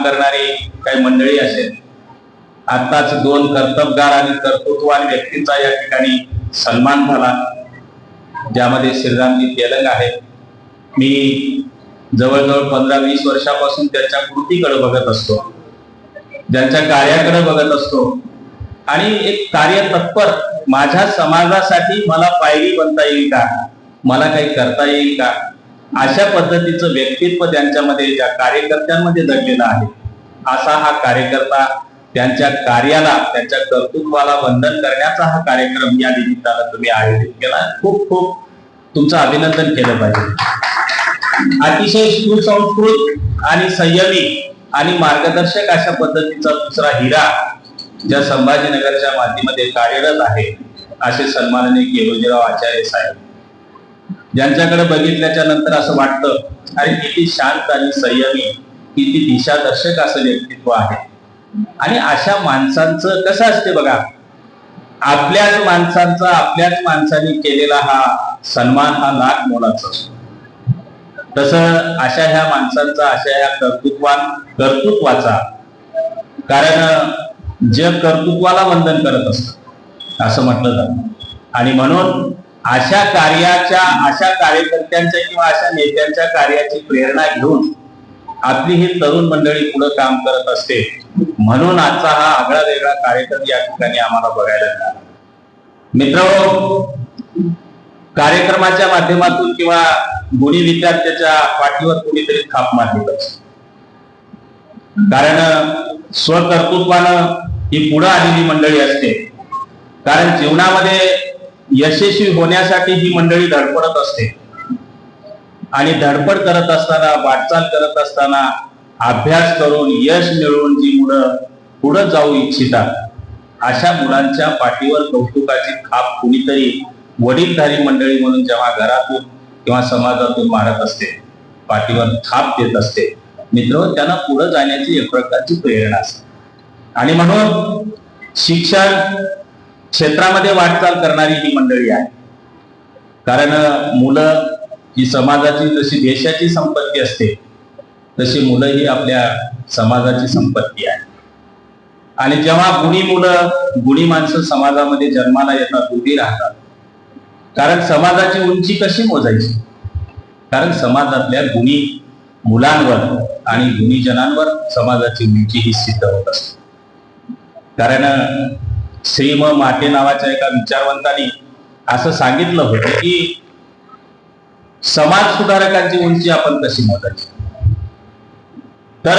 करणारी काही मंडळी असेल, आताच 2 कर्तबगार आणि कर्तृत्ववान व्यक्तींचा या ठिकाणी सन्मान झाला, ज्यामध्ये श्रीरामजी तेलंग आहेत. मी जवळजवळ 15-20 वर्षापासून त्यांच्या कृतीकडे बघत असतो, त्यांच्या कार्याकडे बघत असतो आणि एक कार्य तत्पर, माझ्या समाजासाठी मला पायरी बनता येईल का, मला काही करता येईल का, अशा पद्धतीचं व्यक्तित्व त्यांच्यामध्ये, ज्या कार्यकर्त्यांमध्ये दडलेलं आहे. असा हा कार्यकर्ता त्यांच्या कार्याला, त्यांच्या कर्तृत्वाला वंदन करण्याचा हा कार्यक्रम या निमित्तानं तुम्ही आयोजित केला. खूप खूप तुमचं अभिनंदन केलं पाहिजे. अतिशय सुसंस्कृत आणि संयमी आणि मार्गदर्शक अशा पद्धतीचा दुसरा हिरा ज्या संभाजीनगरच्या मातीमध्ये कार्यरत आहे, असे सन्माननीय केलोजीराव आचार्य साहेब, ज्यांच्याकडे बघितल्याच्या नंतर असं वाटतं, अरे किती शांत आणि संयमी, किती दिशादर्शक असं व्यक्तित्व आहे. आणि अशा माणसांचं कसं असते बघा, आपल्याच माणसांचा, आपल्याच माणसांनी केलेला हा सन्मान हा लाख मोलाचा असतो. तसं अशा ह्या माणसांचा, अशा ह्या कर्तृत्वाचा, कारण जग कर्तृत्वाला वंदन करत असत असं म्हटलं जातं. आणि म्हणून अशा कार्याच्या, अशा कार्यकर्त्यांच्या किंवा अशा नेत्यांच्या कार्याची प्रेरणा घेऊन आपली ही तरुण मंडळी पुढे काम करत असते. म्हणून आजचा हा आगळा वेगळा कार्यक्रम या ठिकाणी आम्हाला बघायला मिळाला. मित्रांनो, कार्यक्रमाच्या माध्यमातून किंवा गुणी विद्यार्थ्याच्या पाठीवर कोणीतरी थाप मारली पाहिजे, कारण स्वकर्तृत्वानं ही पुढे आलेली मंडळी असते. कारण जीवनामध्ये यशस्वी होण्यासाठी ही मंडळी धडपडत असते आणि धडपड करत असताना, वाटचाल करत असताना, अभ्यास करून यश मिळवून जी मुलं पुढे जाऊ इच्छितात, अशा मुलांच्या पाठीवर कौतुकाची थाप कुणीतरी वडीलधारी मंडळी म्हणून जेव्हा घरातून किंवा समाजातून मारत असते, पाठीवर थाप देत असते, मित्र, त्यांना पुढे जाण्याची एक प्रकारची प्रेरणा असते. आणि म्हणून शिक्षण क्षेत्रामध्ये वाटचाल करणारी ही मंडळी आहे. कारण मुलं ही समाजाची, जशी देशाची संपत्ती असते, तशी मुलं ही आपल्या समाजाची संपत्ती आहे. आणि जेव्हा गुणी मुलं, गुणी माणसं समाजामध्ये जन्माला येतात, उभी राहतात, कारण समाजाची उंची कशी मोजायची, कारण समाजातल्या गुणी मुलांवर आणि गुणीजनांवर समाजाची उंची ही सिद्ध होत असते. कारण श्री म माटे नावाच्या एका विचारवंतांनी असं सांगितलं होतं की समाज सुधारकांची उंची आपण कशी मोजायची. तर